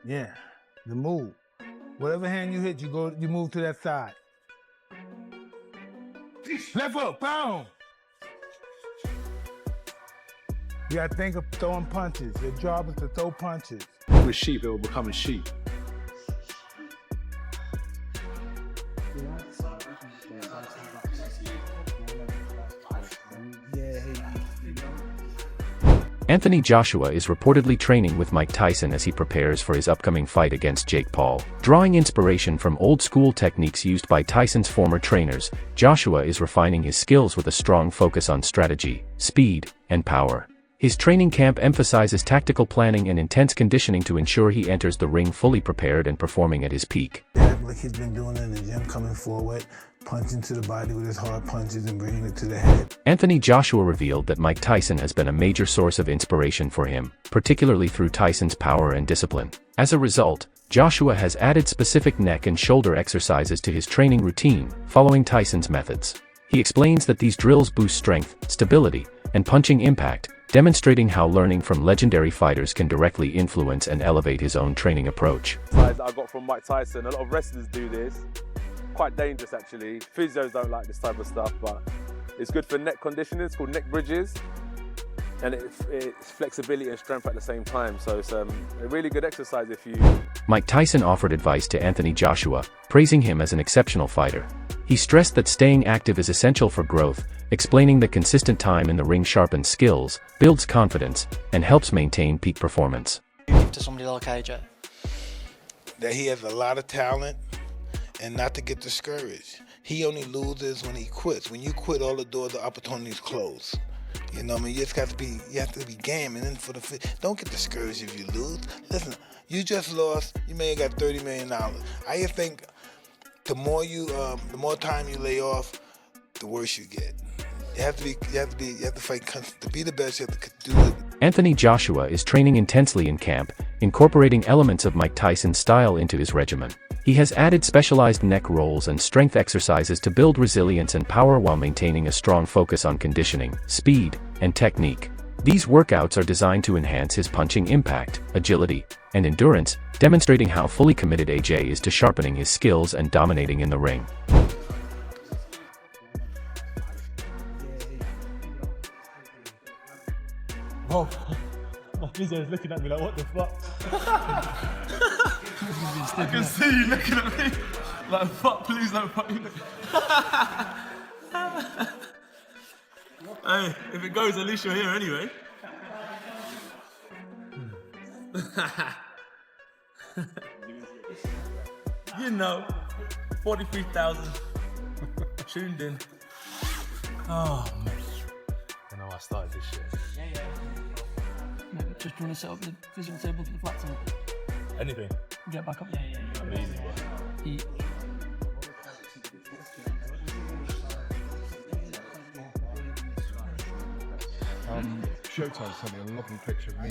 Yeah, the move. Whatever hand you hit, you move to that side. Left hook, boom! You gotta think of throwing punches. Your job is to throw punches. With sheep, it will become a sheep. Anthony Joshua is reportedly training with Mike Tyson as he prepares for his upcoming fight against Jake Paul. Drawing inspiration from old-school techniques used by Tyson's former trainers, Joshua is refining his skills with a strong focus on strategy, speed, and power. His training camp emphasizes tactical planning and intense conditioning to ensure he enters the ring fully prepared and performing at his peak. Like he's been doing in the gym, coming forward, punching to the body with his hard punches and bringing it to the head. Anthony Joshua revealed that Mike Tyson has been a major source of inspiration for him, particularly through Tyson's power and discipline. As a result, Joshua has added specific neck and shoulder exercises to his training routine, following Tyson's methods. He explains that these drills boost strength, stability, and punching impact, demonstrating how learning from legendary fighters can directly influence and elevate his own training approach. I got from Mike Tyson, a lot of wrestlers do this. Quite dangerous actually. Physios don't like this type of stuff, but it's good for neck conditioning. It's called neck bridges, and it's flexibility and strength at the same time. So it's a really good exercise if you... Mike Tyson offered advice to Anthony Joshua, praising him as an exceptional fighter. He stressed that staying active is essential for growth, explaining that consistent time in the ring sharpens skills, builds confidence, and helps maintain peak performance. To somebody like AJ? That he has a lot of talent and not to get discouraged. He only loses when he quits. When you quit, all the doors of opportunities close. You know what I mean? You have to be game, and then don't get discouraged if you lose. Listen, you just lost, you may have got $30 million. I just think the more time you lay off, the worse you get. You have to fight to be the best. You have to do it. Anthony Joshua is training intensely in camp, incorporating elements of Mike Tyson's style into his regimen. He has added specialized neck rolls and strength exercises to build resilience and power while maintaining a strong focus on conditioning, speed, and technique. These workouts are designed to enhance his punching impact, agility, and endurance, demonstrating how fully committed AJ is to sharpening his skills and dominating in the ring. Oh, my physio is looking at me like, what the fuck? I can see you looking at me like, fuck, please don't fuck me. Hey, if it goes, at least you're here anyway. You know, 43,000 tuned in. Oh, man. I know I started this shit. No, just trying to set up the physical table for the flat tank. Anything. Get back up. Amazing, bro. Eat. Showdown sent me a lovely picture of me.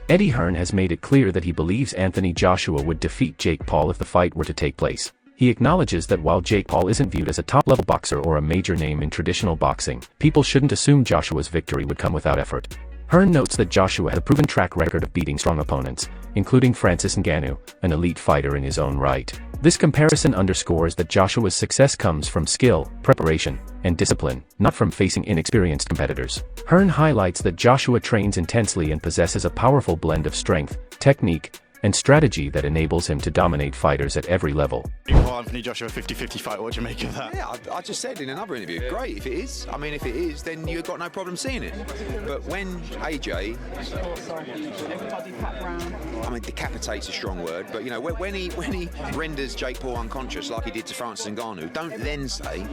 Eddie Hearn has made it clear that he believes Anthony Joshua would defeat Jake Paul if the fight were to take place. He acknowledges that while Jake Paul isn't viewed as a top-level boxer or a major name in traditional boxing, people shouldn't assume Joshua's victory would come without effort. Hearn notes that Joshua has a proven track record of beating strong opponents, including Francis Ngannou, an elite fighter in his own right. This comparison underscores that Joshua's success comes from skill, preparation, and discipline, not from facing inexperienced competitors. Hearn highlights that Joshua trains intensely and possesses a powerful blend of strength, technique, and strategy that enables him to dominate fighters at every level. Anthony Joshua 50-50 fight, what do you make of that? Yeah, I just said in another interview, great if it is. I mean, if it is, then you've got no problem seeing it. But when AJ, I mean, decapitate's a strong word, but you know, when he renders Jake Paul unconscious like he did to Francis Ngannou, don't then say,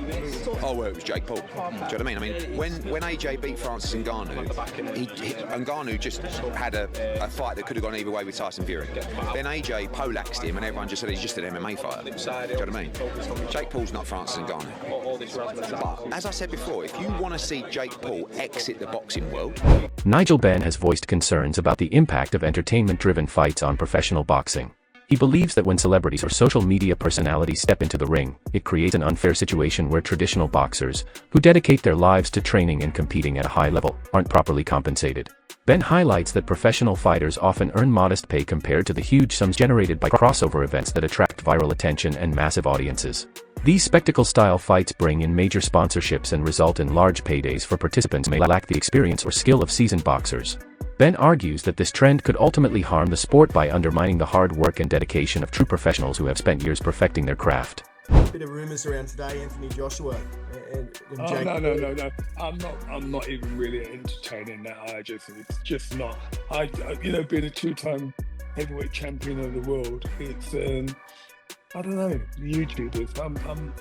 oh well, it was Jake Paul. Do you know what I mean? I mean, when AJ beat Francis Ngannou, Ngannou just had a fight that could have gone either way with Tyson Fury. Then AJ poleaxed him and everyone just said he's just an MMA fighter. Do you know what I mean? Jake Paul's not Francis Ngannou. But as I said before, if you want to see Jake Paul exit the boxing world... Nigel Benn has voiced concerns about the impact of entertainment-driven fights on professional boxing. He believes that when celebrities or social media personalities step into the ring, it creates an unfair situation where traditional boxers, who dedicate their lives to training and competing at a high level, aren't properly compensated. Ben highlights that professional fighters often earn modest pay compared to the huge sums generated by crossover events that attract viral attention and massive audiences. These spectacle-style fights bring in major sponsorships and result in large paydays for participants who may lack the experience or skill of seasoned boxers. Ben argues that this trend could ultimately harm the sport by undermining the hard work and dedication of true professionals who have spent years perfecting their craft. Bit of rumours around today, Anthony Joshua and Jake. No. I'm not even really entertaining that. It's just not. I being a two-time heavyweight champion of the world, it's I don't know, the YouTubers.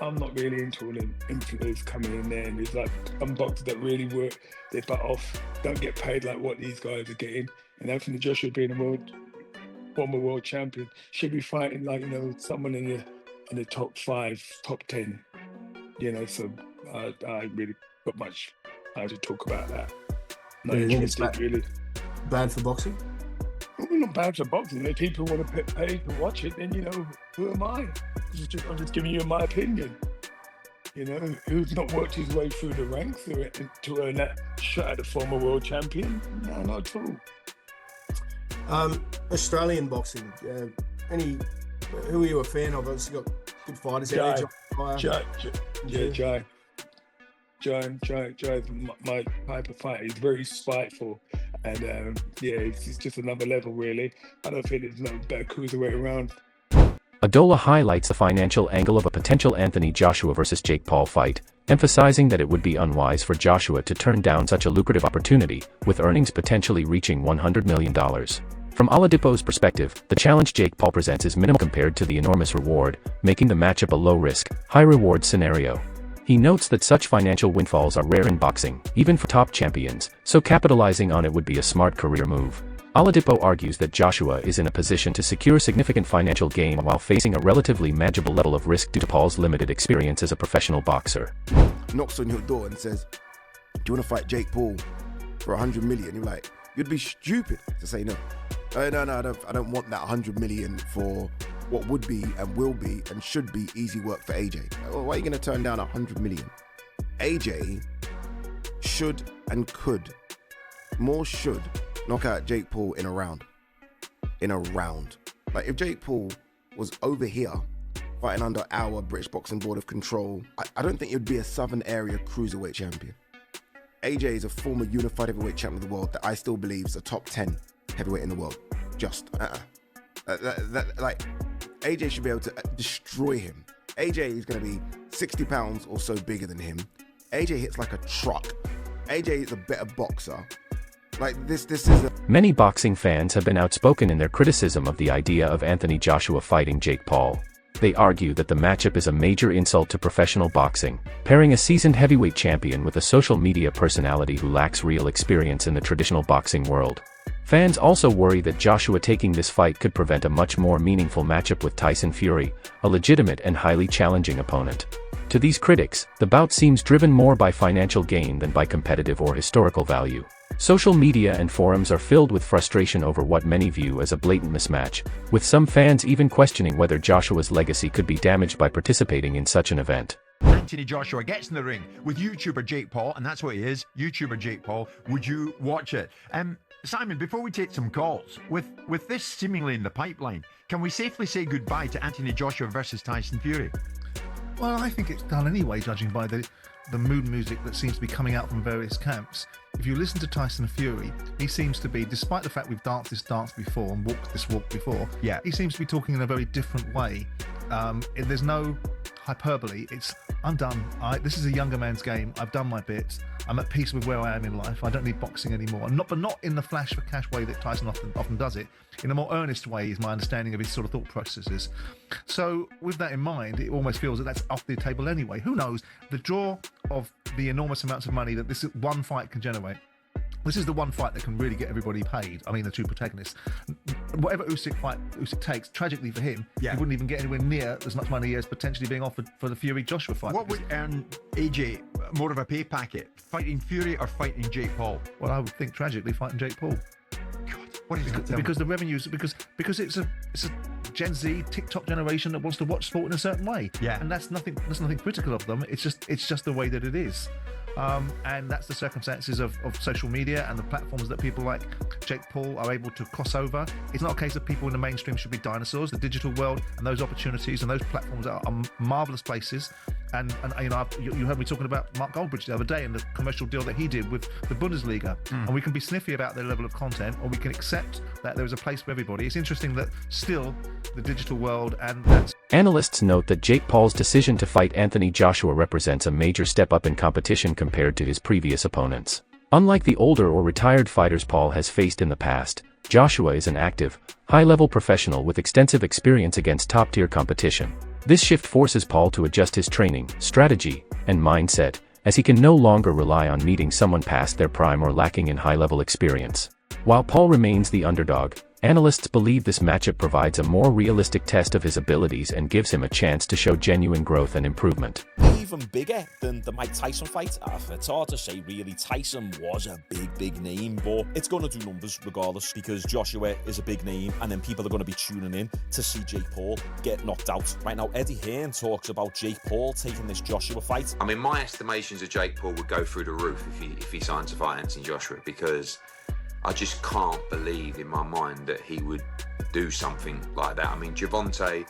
I'm not really into all them influencers coming in there, and there's like some boxers that really work their butt off, don't get paid like what these guys are getting. And Anthony Joshua being a former world champion should be fighting like someone in the top 5, top 10. So I really got much to talk about that. Not interested really. Bad for boxing? Well, not bad for boxing. If people want to pay to watch it, then who am I? I'm just giving you my opinion. Who's not worked his way through the ranks to earn that shot at the former world champion? No, not at all. Australian boxing. Who are you a fan of? Obviously got good fighters out there. Jai's my type of fighter. He's very spiteful. And it's just another level, really. I don't think there's no better cruiserweight around. Adola highlights the financial angle of a potential Anthony Joshua versus Jake Paul fight, emphasizing that it would be unwise for Joshua to turn down such a lucrative opportunity, with earnings potentially reaching $100 million. From Oladipo's perspective, the challenge Jake Paul presents is minimal compared to the enormous reward, making the matchup a low-risk, high-reward scenario. He notes that such financial windfalls are rare in boxing, even for top champions, so capitalizing on it would be a smart career move. Oladipo argues that Joshua is in a position to secure significant financial gain while facing a relatively manageable level of risk due to Paul's limited experience as a professional boxer. Knocks on your door and says, "Do you want to fight Jake Paul for $100 million?" You're like, you'd be stupid to say no. No, I don't want that $100 million for what would be and will be and should be easy work for AJ. Why are you going to turn down $100 million? AJ should and could, more should, knock out Jake Paul in a round. Like if Jake Paul was over here fighting under our British Boxing Board of Control, I don't think he'd be a Southern Area Cruiserweight champion. AJ is a former unified heavyweight champion of the world that I still believe is a top 10 heavyweight in the world. Like AJ should be able to destroy him. AJ is going to be 60 pounds or so bigger than him. AJ hits like a truck. AJ is a better boxer. Like this is a... Many boxing fans have been outspoken in their criticism of the idea of Anthony Joshua fighting Jake Paul. They argue that the matchup is a major insult to professional boxing, pairing a seasoned heavyweight champion with a social media personality who lacks real experience in the traditional boxing world. Fans also worry that Joshua taking this fight could prevent a much more meaningful matchup with Tyson Fury, a legitimate and highly challenging opponent. To these critics, the bout seems driven more by financial gain than by competitive or historical value. Social media and forums are filled with frustration over what many view as a blatant mismatch, with some fans even questioning whether Joshua's legacy could be damaged by participating in such an event. Anthony Joshua gets in the ring with YouTuber Jake Paul, and that's what he is, YouTuber Jake Paul. Would you watch it? Simon, before we take some calls, with this seemingly in the pipeline, can we safely say goodbye to Anthony Joshua versus Tyson Fury? Well, I think it's done anyway, judging by the mood music that seems to be coming out from various camps. If you listen to Tyson Fury, he seems to be, despite the fact we've danced this dance before and walked this walk before, he seems to be talking in a very different way. There's no hyperbole. I'm done. This is a younger man's game. I've done my bit. I'm at peace with where I am in life. I don't need boxing anymore. But not in the flash for cash way that Tyson often does it. In a more earnest way is my understanding of his sort of thought processes. So with that in mind, it almost feels that that's off the table anyway. Who knows? The draw of the enormous amounts of money that this one fight can generate. This is the one fight that can really get everybody paid. I mean, the two protagonists. Whatever Usyk takes, tragically for him, he wouldn't even get anywhere near as much money as potentially being offered for the Fury-Joshua fight. What would earn AJ more of a pay packet? Fighting Fury or fighting Jake Paul? Well, I would think tragically fighting Jake Paul. God. What is that? Because the revenues, because it's a Gen Z TikTok generation that wants to watch sport in a certain way. Yeah. And that's nothing critical of them. It's just the way that it is. And that's the circumstances of social media and the platforms that people like Jake Paul are able to cross over. It's not a case of people in the mainstream should be dinosaurs. The digital world and those opportunities and those platforms are marvelous places. And you know, you heard me talking about Mark Goldbridge the other day and the commercial deal that he did with the Bundesliga. And we can be sniffy about their level of content, or we can accept that there is a place for everybody. It's interesting that still the digital world and that's... Analysts note that Jake Paul's decision to fight Anthony Joshua represents a major step up in competition compared to his previous opponents. Unlike the older or retired fighters Paul has faced in the past, Joshua is an active, high-level professional with extensive experience against top-tier competition. This shift forces Paul to adjust his training, strategy, and mindset, as he can no longer rely on meeting someone past their prime or lacking in high-level experience. While Paul remains the underdog, analysts believe this matchup provides a more realistic test of his abilities and gives him a chance to show genuine growth and improvement. Even bigger than the Mike Tyson fight. It's hard to say really. Tyson was a big name, but it's going to do numbers regardless, because Joshua is a big name, and then people are going to be tuning in to see Jake Paul get knocked out. Right now, Eddie Hearn talks about Jake Paul taking this Joshua fight. I mean, my estimations of Jake Paul would go through the roof if he signs to fight Anthony Joshua, because I just can't believe in my mind that he would do something like that. I mean, Gervonta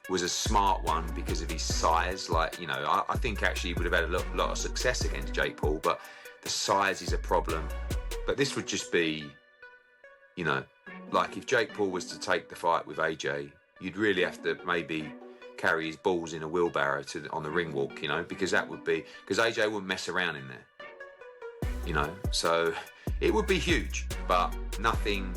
was a smart one because of his size. Like, you know, I think actually he would have had a lot of success against Jake Paul, but the size is a problem. But this would just be, you know, like if Jake Paul was to take the fight with AJ, you'd really have to maybe carry his balls in a wheelbarrow on the ring walk, you know, because AJ wouldn't mess around in there, you know. So it would be huge, but nothing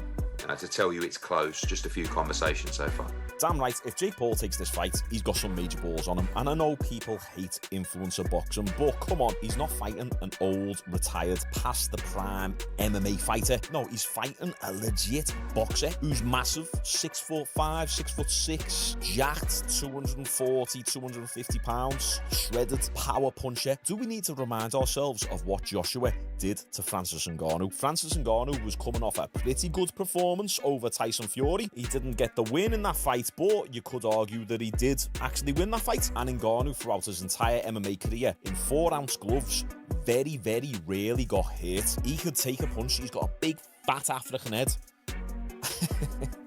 to tell you it's close, just a few conversations so far. Damn right, if Jake Paul takes this fight, he's got some major balls on him. And I know people hate influencer boxing, but come on, he's not fighting an old, retired, past the prime MMA fighter. No, he's fighting a legit boxer who's massive, 6'5", 6'6", jacked, 240, 250 pounds, shredded, power puncher. Do we need to remind ourselves of what Joshua did to Francis Ngannou? Francis Ngannou was coming off a pretty good performance over Tyson Fury. He didn't get the win in that fight, but you could argue that he did actually win that fight. And Ngannou, throughout his entire MMA career, in 4-ounce gloves, very rarely got hit. He could take a punch. He's got a big, fat African head.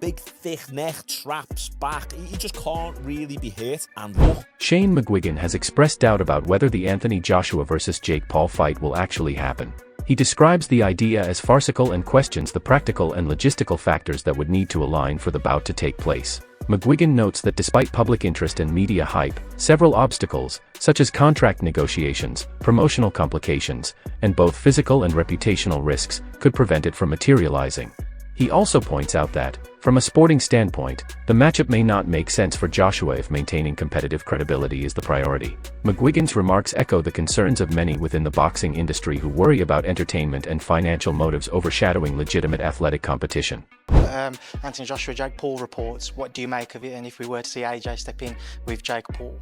Big, thick neck, traps, back. He just can't really be hit. And look. Shane McGuigan has expressed doubt about whether the Anthony Joshua vs. Jake Paul fight will actually happen. He describes the idea as farcical and questions the practical and logistical factors that would need to align for the bout to take place. McGuigan notes that despite public interest and media hype, several obstacles, such as contract negotiations, promotional complications, and both physical and reputational risks, could prevent it from materializing. He also points out that, from a sporting standpoint, the matchup may not make sense for Joshua if maintaining competitive credibility is the priority. McGuigan's remarks echo the concerns of many within the boxing industry who worry about entertainment and financial motives overshadowing legitimate athletic competition. Anthony Joshua, Jake Paul reports. What do you make of it? And if we were to see AJ step in with Jake Paul?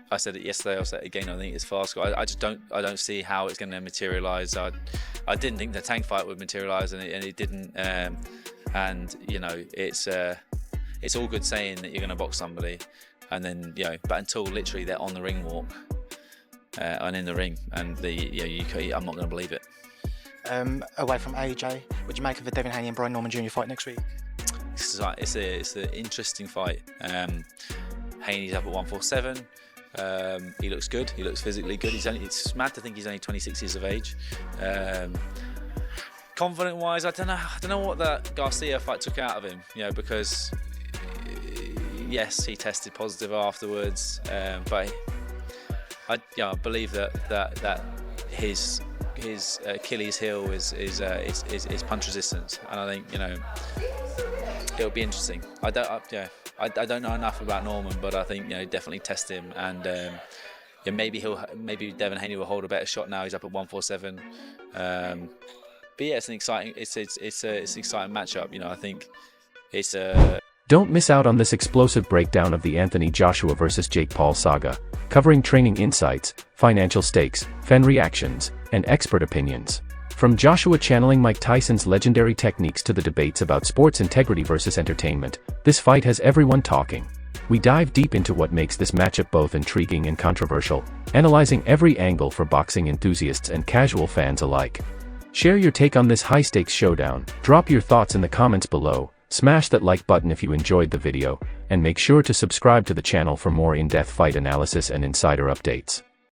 I said it yesterday, I'll say it again, I think it's farcical. I just don't see how it's going to materialise. I didn't think the tank fight would materialise, and it didn't. And you know, it's all good saying that you're going to box somebody, and then, you know, but until literally they're on the ring walk and in the ring, and I'm not going to believe it. Away from AJ, what do you make of the Devin Haney and Brian Norman Jr. fight next week? It's an interesting fight. Haney's up at 147. He looks good. He looks physically good. It's mad to think he's only 26 years of age. Confident-wise, I don't know what that Garcia fight took out of him. You know, because yes, he tested positive afterwards, but I believe that his Achilles heel is punch resistance, and I think, you know, it'll be interesting. I don't know enough about Norman, but I think, you know, definitely test him, and maybe Devin Haney will hold a better shot now. He's up at 147. But yeah, it's an exciting matchup. You know, I think it's a. Don't miss out on this explosive breakdown of the Anthony Joshua vs. Jake Paul saga, covering training insights, financial stakes, fan reactions, and expert opinions. From Joshua channeling Mike Tyson's legendary techniques to the debates about sports integrity versus entertainment, this fight has everyone talking. We dive deep into what makes this matchup both intriguing and controversial, analyzing every angle for boxing enthusiasts and casual fans alike. Share your take on this high-stakes showdown, drop your thoughts in the comments below, smash that like button if you enjoyed the video, and make sure to subscribe to the channel for more in-depth fight analysis and insider updates.